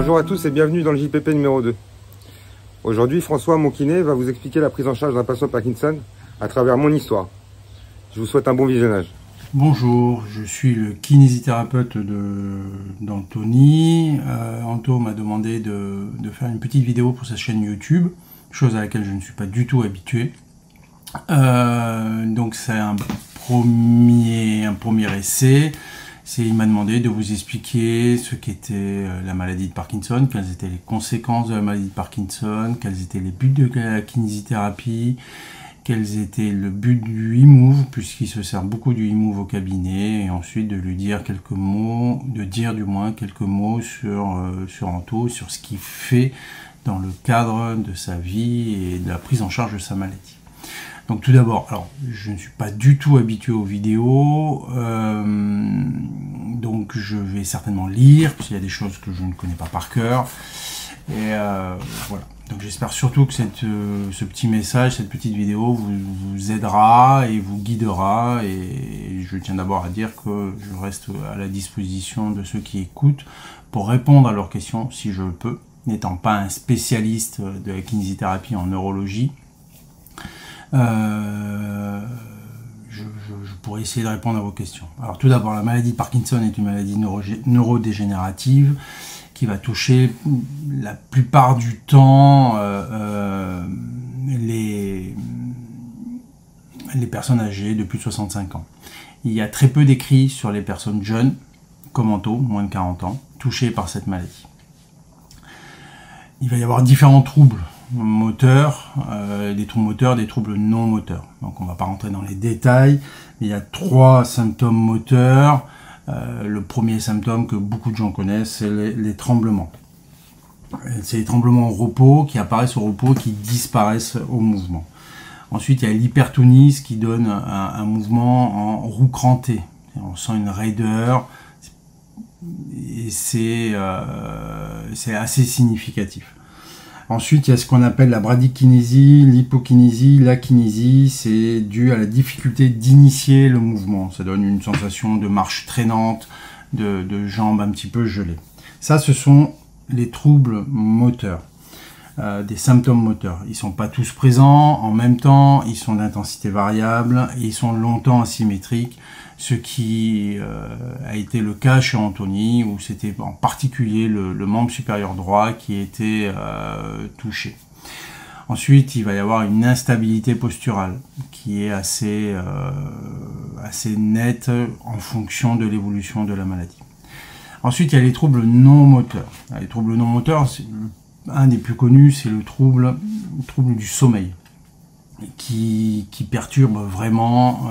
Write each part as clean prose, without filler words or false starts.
Bonjour à tous et bienvenue dans le JPP numéro 2. Aujourd'hui, François, mon kiné, va vous expliquer la prise en charge d'un patient Parkinson à travers mon histoire. Je vous souhaite un bon visionnage. Bonjour, je suis le kinésithérapeute d'Anthony. Anto m'a demandé de faire une petite vidéo pour sa chaîne YouTube, chose à laquelle je ne suis pas du tout habitué. Donc c'est un premier essai. Il m'a demandé de vous expliquer ce qu'était la maladie de Parkinson, quelles étaient les conséquences de la maladie de Parkinson, quels étaient les buts de la kinésithérapie, quels étaient le but du e-move, puisqu'il se sert beaucoup du e-move au cabinet, et ensuite de lui dire quelques mots, quelques mots sur Anto, sur ce qu'il fait dans le cadre de sa vie et de la prise en charge de sa maladie. Donc tout d'abord, alors je ne suis pas du tout habitué aux vidéos, donc je vais certainement lire, parce qu'il y a des choses que je ne connais pas par cœur, et voilà. Donc j'espère surtout que ce petit message, cette petite vidéo vous aidera et vous guidera, et je tiens d'abord à dire que je reste à la disposition de ceux qui écoutent pour répondre à leurs questions si je le peux, n'étant pas un spécialiste de la kinésithérapie en neurologie. Je pourrais essayer de répondre à vos questions. Alors tout d'abord, la maladie de Parkinson est une maladie neurodégénérative qui va toucher la plupart du temps les personnes âgées de plus de 65 ans. Il y a très peu d'écrits sur les personnes jeunes, comme Anto, moins de 40 ans, touchées par cette maladie. Il va y avoir différents troubles moteurs, des troubles moteurs, des troubles non moteurs. Donc on ne va pas rentrer dans les détails, mais il y a 3 symptômes moteurs. Le premier symptôme que beaucoup de gens connaissent, c'est les tremblements. C'est les tremblements au repos qui apparaissent au repos et qui disparaissent au mouvement. Ensuite, il y a l'hypertonie, ce qui donne un mouvement en roue crantée. On sent une raideur et c'est assez significatif. Ensuite, il y a ce qu'on appelle la bradykinésie, l'hypokinésie, l'akinésie. C'est dû à la difficulté d'initier le mouvement. Ça donne une sensation de marche traînante, de jambes un petit peu gelées. Ça, ce sont les troubles moteurs, des symptômes moteurs. Ils ne sont pas tous présents en même temps, ils sont d'intensité variable et ils sont longtemps asymétriques, ce qui a été le cas chez Anthony, où c'était en particulier le membre supérieur droit qui était touché. Ensuite, il va y avoir une instabilité posturale qui est assez nette en fonction de l'évolution de la maladie. Ensuite, il y a les troubles non moteurs. Les troubles non moteurs, un des plus connus, c'est le trouble du sommeil, qui perturbe vraiment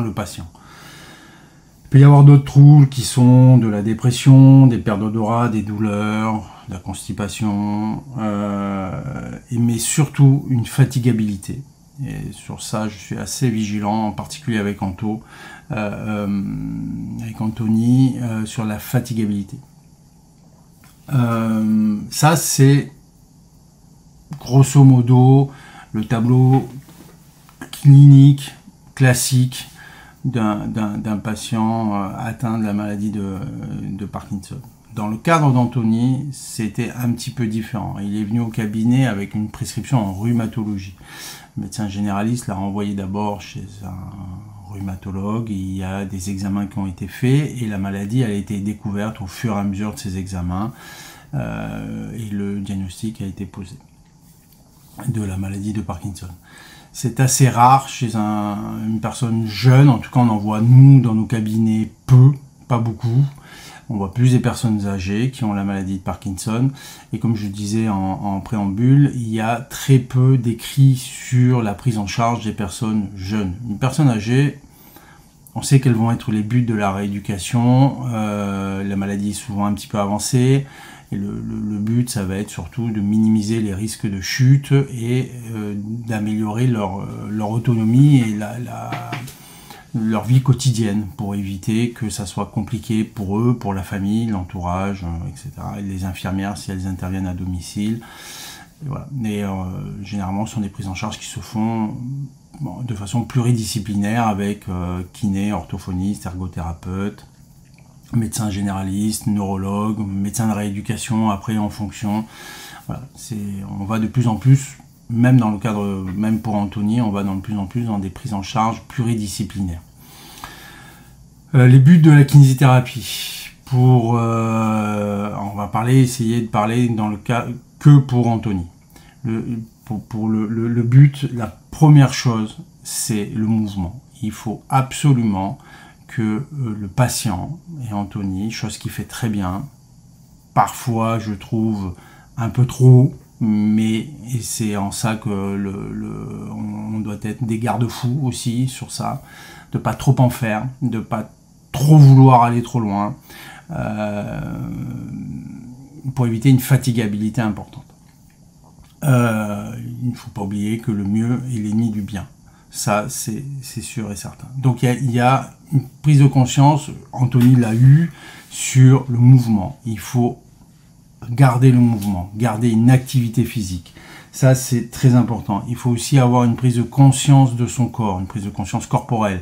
le patient. Il peut y avoir d'autres troubles qui sont de la dépression, des pertes d'odorat, des douleurs, de la constipation, mais surtout une fatigabilité. Et sur ça, je suis assez vigilant, en particulier avec Anthony, sur la fatigabilité. Ça, c'est grosso modo le tableau clinique classique d'un patient atteint de la maladie de Parkinson. Dans le cadre d'Anthony, c'était un petit peu différent. Il est venu au cabinet avec une prescription en rhumatologie. Le médecin généraliste l'a renvoyé d'abord chez un rhumatologue. Il y a des examens qui ont été faits et la maladie a été découverte au fur et à mesure de ces examens et le diagnostic a été posé de la maladie de Parkinson. C'est assez rare chez une personne jeune, en tout cas on en voit nous dans nos cabinets peu, pas beaucoup. On voit plus des personnes âgées qui ont la maladie de Parkinson. Et comme je disais en préambule, il y a très peu d'écrits sur la prise en charge des personnes jeunes. Une personne âgée, on sait quels vont être les buts de la rééducation. La maladie est souvent un petit peu avancée. Et le but, ça va être surtout de minimiser les risques de chute et d'améliorer leur autonomie et leur vie quotidienne pour éviter que ça soit compliqué pour eux, pour la famille, l'entourage, etc. Et les infirmières si elles interviennent à domicile. Et voilà. Mais généralement, ce sont des prises en charge qui se font de façon pluridisciplinaire avec kiné, orthophoniste, ergothérapeute, médecin généraliste, neurologue, médecin de rééducation, après en fonction. Voilà, on va de plus en plus, même dans le cadre, même pour Anthony, on va de plus en plus dans des prises en charge pluridisciplinaires. Les buts de la kinésithérapie. On va essayer de parler dans le cas que pour Anthony. Le but, la première chose, c'est le mouvement. Il faut absolument que le patient, et Anthony, chose qu'il fait très bien, parfois je trouve un peu trop, mais c'est en ça que on doit être des garde-fous aussi sur ça, de pas trop en faire, de pas trop vouloir aller trop loin, pour éviter une fatigabilité importante. Il ne faut pas oublier que le mieux est l'ennemi du bien. Ça, c'est sûr et certain. Donc, il y a une prise de conscience, Anthony l'a eu, sur le mouvement. Il faut garder le mouvement, garder une activité physique. Ça, c'est très important. Il faut aussi avoir une prise de conscience de son corps, une prise de conscience corporelle.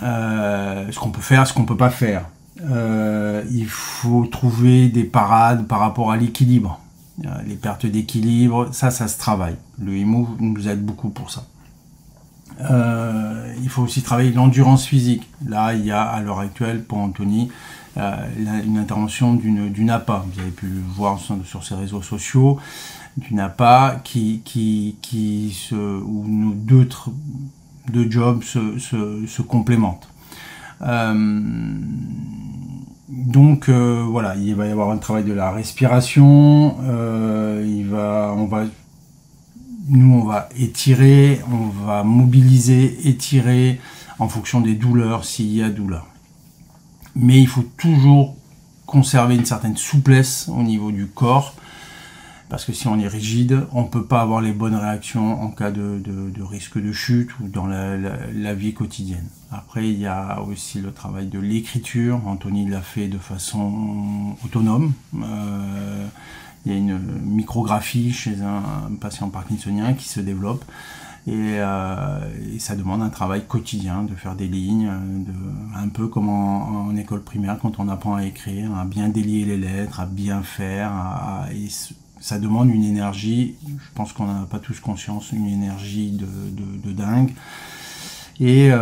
Ce qu'on peut faire, ce qu'on ne peut pas faire. Il faut trouver des parades par rapport à l'équilibre. Les pertes d'équilibre, ça se travaille. Le e-move nous aide beaucoup pour ça. Il faut aussi travailler l'endurance physique. Là, il y a à l'heure actuelle pour Anthony une intervention d'une APA. Vous avez pu le voir sur ses réseaux sociaux, d'une APA où nos deux jobs se complémentent. Donc voilà, il va y avoir un travail de la respiration. Nous, on va étirer, on va mobiliser, étirer en fonction des douleurs, s'il y a douleur. Mais il faut toujours conserver une certaine souplesse au niveau du corps, parce que si on est rigide, on ne peut pas avoir les bonnes réactions en cas de risque de chute ou dans la vie quotidienne. Après, il y a aussi le travail de l'écriture. Anthony l'a fait de façon autonome. Il y a une micrographie chez un patient parkinsonien qui se développe et ça demande un travail quotidien de faire des lignes, un peu comme en école primaire quand on apprend à écrire, à bien délier les lettres, à bien faire. Et ça demande une énergie, je pense qu'on n'en a pas tous conscience, une énergie de dingue. Et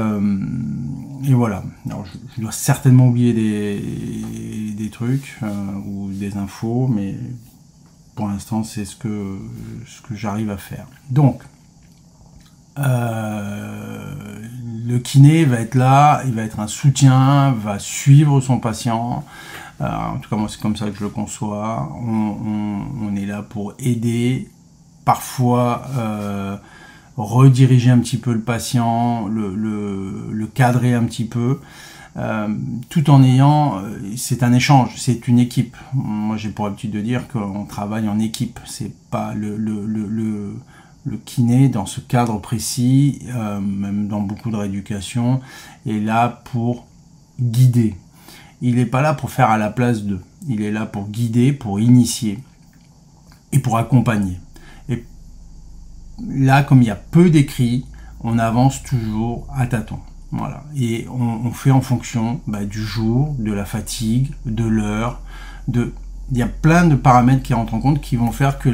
voilà. Alors, je dois certainement oublier des trucs ou des infos, mais pour l'instant, c'est ce que j'arrive à faire. Donc, le kiné va être là, il va être un soutien, va suivre son patient. En tout cas, moi, c'est comme ça que je le conçois. On est là pour aider, parfois rediriger un petit peu le patient, le cadrer un petit peu. Tout en ayant, c'est un échange, c'est une équipe. Moi, j'ai pour habitude de dire qu'on travaille en équipe. C'est pas le kiné dans ce cadre précis, même dans beaucoup de rééducation, est là pour guider. Il n'est pas là pour faire à la place d'eux. Il est là pour guider, pour initier et pour accompagner. Et là, comme il y a peu d'écrits, on avance toujours à tâtons. Voilà. Et on fait en fonction du jour, de la fatigue, de l'heure. Il y a plein de paramètres qui rentrent en compte qui vont faire que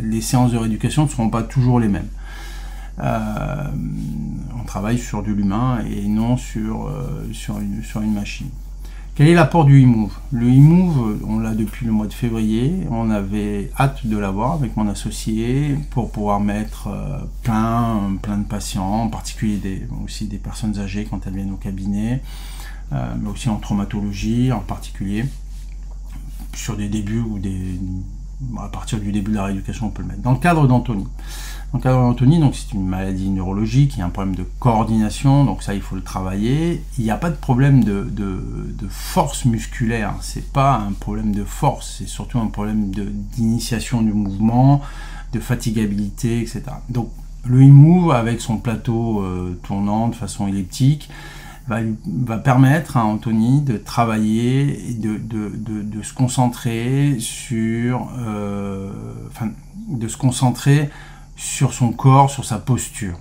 les séances de rééducation ne seront pas toujours les mêmes. On travaille sur de l'humain et non sur une machine. Quel est l'apport du e-move? Le e-move, on l'a depuis le mois de février. On avait hâte de l'avoir avec mon associé pour pouvoir mettre plein de patients, en particulier aussi des personnes âgées quand elles viennent au cabinet, mais aussi en traumatologie en particulier, sur des débuts ou à partir du début de la rééducation, on peut le mettre. Dans le cadre d'Anthony. Donc c'est une maladie neurologique, il y a un problème de coordination, donc ça il faut le travailler. Il n'y a pas de problème de force musculaire, c'est pas un problème de force, c'est surtout un problème d'initiation du mouvement, de fatigabilité, etc. Donc le e-move avec son plateau tournant de façon elliptique va permettre à Anthony de travailler et de se concentrer sur sur son corps, sur sa posture.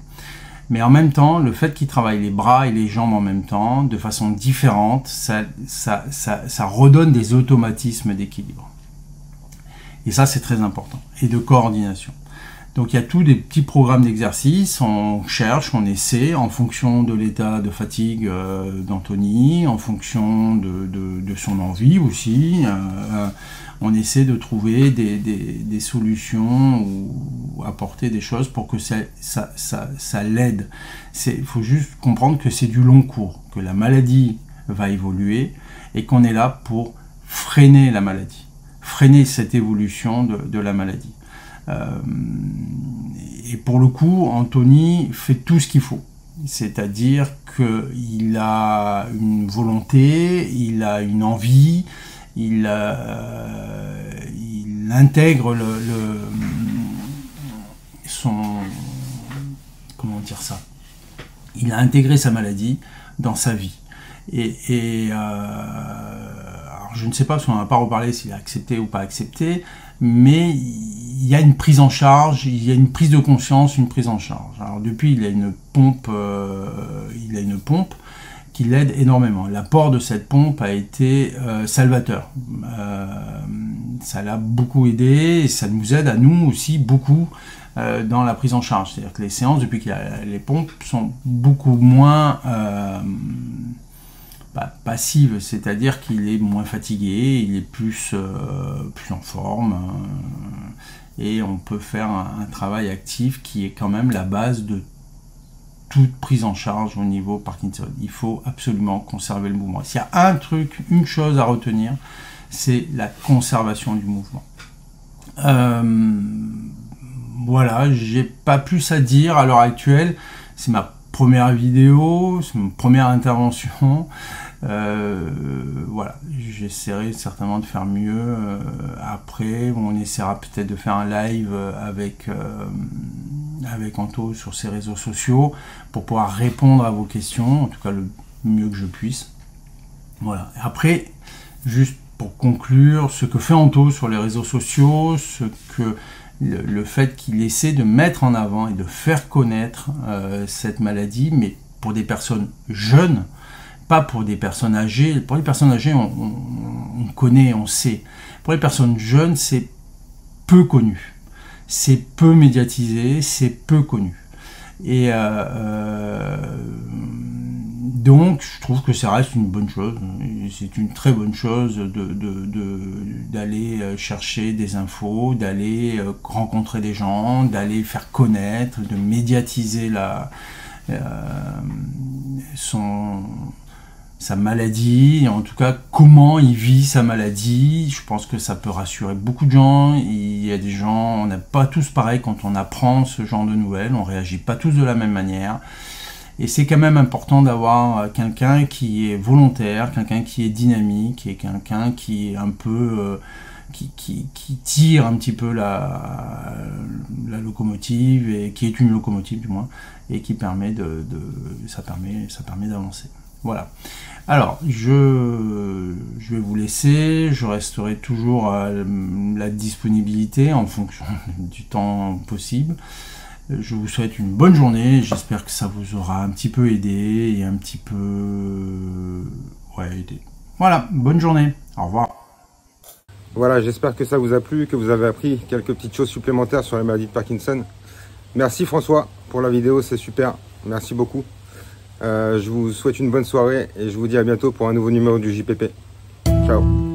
Mais en même temps, le fait qu'il travaille les bras et les jambes en même temps, de façon différente, ça redonne des automatismes d'équilibre. Et ça, c'est très important. Et de coordination. Donc il y a tous des petits programmes d'exercice, on cherche, on essaie, en fonction de l'état de fatigue d'Anthony, en fonction de son envie aussi. On essaie de trouver des solutions ou apporter des choses pour que ça l'aide. Il faut juste comprendre que c'est du long cours, que la maladie va évoluer et qu'on est là pour freiner la maladie, freiner cette évolution de la maladie. Et pour le coup, Anthony fait tout ce qu'il faut. C'est-à-dire qu'il a une volonté, il a une envie, il intègre comment dire ça, il a intégré sa maladie dans sa vie. Alors je ne sais pas, parce qu'on n'a pas reparlé s'il a accepté ou pas accepté, mais il y a une prise en charge, il y a une prise de conscience, une prise en charge. Alors depuis, il a une pompe qui l'aide énormément. L'apport de cette pompe a été salvateur. Ça l'a beaucoup aidé et ça nous aide à nous aussi beaucoup dans la prise en charge. C'est-à-dire que les séances, depuis qu'il y a les pompes, sont beaucoup moins passive, c'est-à-dire qu'il est moins fatigué, il est plus en forme, et on peut faire un travail actif qui est quand même la base de toute prise en charge au niveau Parkinson. Il faut absolument conserver le mouvement. S'il y a une chose à retenir, c'est la conservation du mouvement. Voilà, j'ai pas plus à dire à l'heure actuelle. C'est ma première vidéo, c'est ma première intervention. Voilà, j'essaierai certainement de faire mieux. Après, on essaiera peut-être de faire un live avec Anto sur ses réseaux sociaux pour pouvoir répondre à vos questions, en tout cas le mieux que je puisse. Voilà. Après, juste pour conclure, ce que fait Anto sur les réseaux sociaux, le fait qu'il essaie de mettre en avant et de faire connaître cette maladie, mais pour des personnes jeunes, pas pour des personnes âgées. Pour les personnes âgées, on connaît, on sait. Pour les personnes jeunes, c'est peu connu. C'est peu médiatisé, c'est peu connu. Et donc, je trouve que ça reste une bonne chose. C'est une très bonne chose d'aller chercher des infos, d'aller rencontrer des gens, d'aller faire connaître, de médiatiser sa maladie, et en tout cas comment il vit sa maladie. Je pense que ça peut rassurer beaucoup de gens. Il y a des gens, on n'est pas tous pareils quand on apprend ce genre de nouvelles, on réagit pas tous de la même manière. Et c'est quand même important d'avoir quelqu'un qui est volontaire, quelqu'un qui est dynamique, et quelqu'un qui est un peu qui tire un petit peu la locomotive, et qui est une locomotive du moins, et qui permet ça permet d'avancer. Voilà. Alors, je vais vous laisser, je resterai toujours à la disponibilité en fonction du temps possible. Je vous souhaite une bonne journée, j'espère que ça vous aura un petit peu aidé et un petit peu aidé. Voilà, bonne journée, au revoir. Voilà, j'espère que ça vous a plu, que vous avez appris quelques petites choses supplémentaires sur la maladie de Parkinson. Merci François pour la vidéo, c'est super, merci beaucoup. Je vous souhaite une bonne soirée et je vous dis à bientôt pour un nouveau numéro du JPP. Ciao.